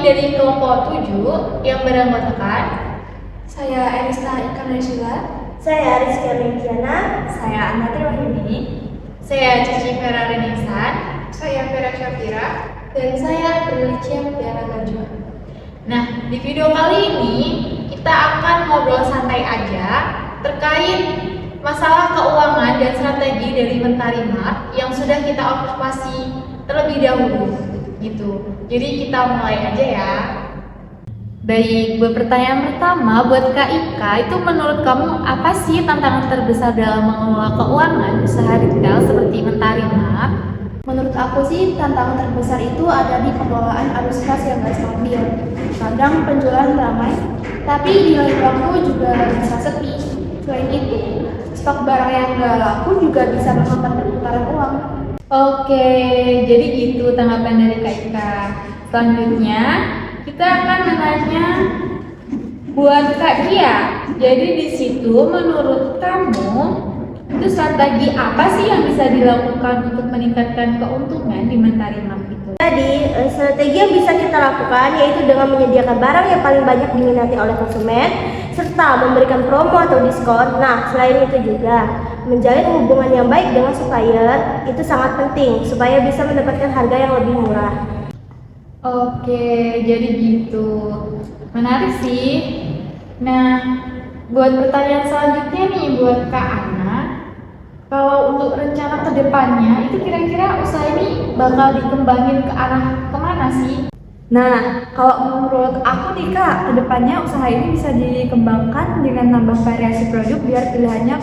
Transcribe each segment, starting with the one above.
dari kelompok 7 yang beranggotakan Saya Erista Ikanesila. Saya Rizky Menkiana. Saya Anatri Wahyuni. saya Cici Vera Renisan. Saya Vera Syafira. Dan saya Berlicia Mutiara Najwa. Nah, di video kali ini kita akan ngobrol santai aja terkait masalah keuangan dan strategi dari Mentari Mart yang sudah kita observasi terlebih dahulu gitu. Jadi kita mulai aja ya. Baik, buat pertanyaan pertama buat Kak Ika, itu menurut kamu apa sih tantangan terbesar dalam mengelola keuangan usaha retail seperti Mentari Mart? Menurut aku sih tantangan terbesar itu ada di pengelolaan arus kas yang gak stabil. Kadang penjualan ramai, tapi di lain waktu juga bisa sepi. Selain itu, stok barang yang gak laku juga bisa menghambat perputaran uang. Oke, jadi gitu tanggapan dari Kak Ika. Selanjutnya, kita akan menanya buat Kak Gia. Jadi di situ menurut kamu itu strategi apa sih yang bisa dilakukan untuk meningkatkan keuntungan di Mentari Mart itu? Jadi, strategi yang bisa kita lakukan yaitu dengan menyediakan barang yang paling banyak diminati oleh konsumen serta memberikan promo atau diskon. Nah, selain itu juga menjalin hubungan yang baik dengan supplier itu sangat penting supaya bisa mendapatkan harga yang lebih murah. Oke, jadi gitu. Menarik sih. Nah, buat pertanyaan selanjutnya nih buat Kak Ana. Kalau untuk rencana ke depannya, itu kira-kira usaha ini bakal dikembangin ke arah kemana sih? Nah, kalau menurut aku nih Kak, kedepannya usaha ini bisa dikembangkan dengan nambah variasi produk biar pilihannya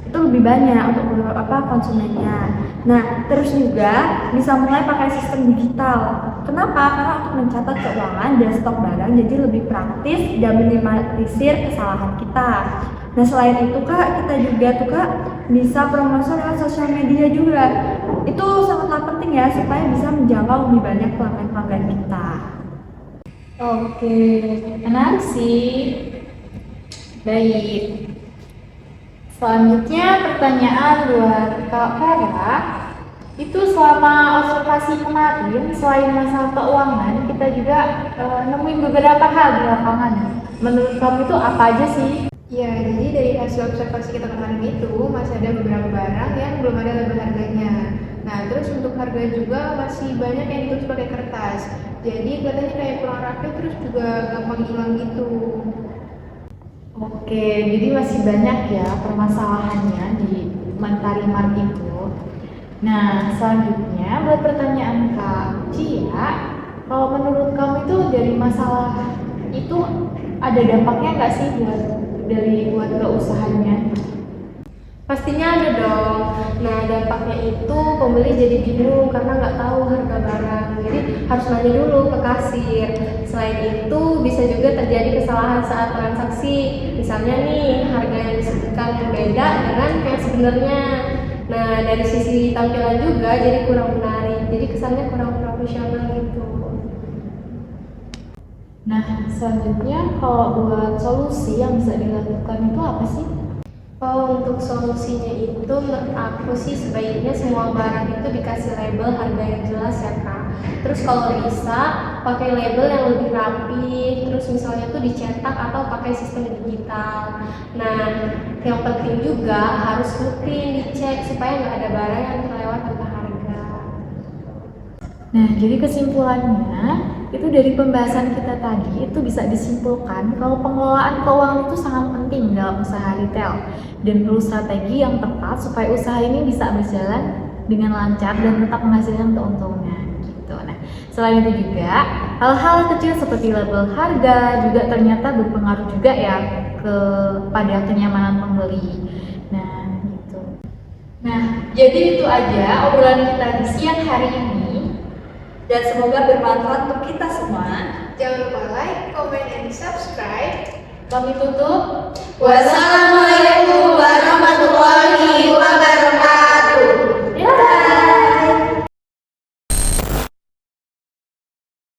itu lebih banyak untuk konsumennya. Nah, terus juga bisa mulai pakai sistem digital. Kenapa? Karena untuk mencatat keuangan dan stok barang jadi lebih praktis dan minimalisir kesalahan kita. Nah, selain itu Kak, kita juga tuh Kak bisa promosi lewat sosial media juga. Itu sangatlah penting ya supaya bisa menjangkau lebih banyak pelanggan-pelanggan kita. Oke, menarik sih. Baik. Selanjutnya pertanyaan buat Kak Vera. Itu selama observasi kemarin, selain masalah keuangan, kita juga nemuin beberapa hal di lapangan. Menurut kamu itu apa aja sih? Ya, jadi dari hasil observasi kita kemarin itu masih ada beberapa barang yang belum ada label harganya. Nah, terus untuk harga juga masih banyak yang ditulis pakai kertas. Jadi kelihatannya kayak kurang rapi, terus juga gampang hilang gitu. Oke, jadi masih banyak ya permasalahannya di Mentari Mart itu. Nah, selanjutnya buat pertanyaan Kak Cia, kalau menurut kamu itu dari masalah itu ada dampaknya nggak sih buat ke usahanya? Pastinya ada dong. Nah, dampaknya itu pembeli jadi bingung karena nggak tahu harga barang. Jadi harus nanya dulu ke kasir. Selain itu bisa juga terjadi kesalahan saat transaksi. Misalnya nih harga yang disebutkan berbeda dengan yang sebenarnya. Nah, dari sisi tampilan juga jadi kurang menarik. Jadi kesannya kurang profesional gitu. Nah, selanjutnya kalau buat solusi yang bisa dilakukan itu apa sih? Oh, untuk solusinya itu menurut aku sih sebaiknya semua barang itu dikasih label harga yang jelas ya Kak. Terus kalau bisa pakai label yang lebih rapi, terus misalnya tuh dicetak atau pakai sistem digital. Nah, yang penting juga harus rutin dicek supaya nggak ada barang yang terlewat tanpa harga. Nah, jadi kesimpulannya itu dari pembahasan kita tadi itu bisa disimpulkan kalau pengelolaan keuangan itu sangat penting dalam usaha retail dan perlu strategi yang tepat supaya usaha ini bisa berjalan dengan lancar dan tetap menghasilkan keuntungan gitu. Nah, selain itu juga hal-hal kecil seperti label harga juga ternyata berpengaruh juga ya kepada kenyamanan pembeli. Nah, gitu. Nah, jadi itu aja obrolan kita di siang hari ini. Dan semoga bermanfaat untuk kita semua. Jangan lupa like, comment, and subscribe. Kami tutup. Wassalamualaikum.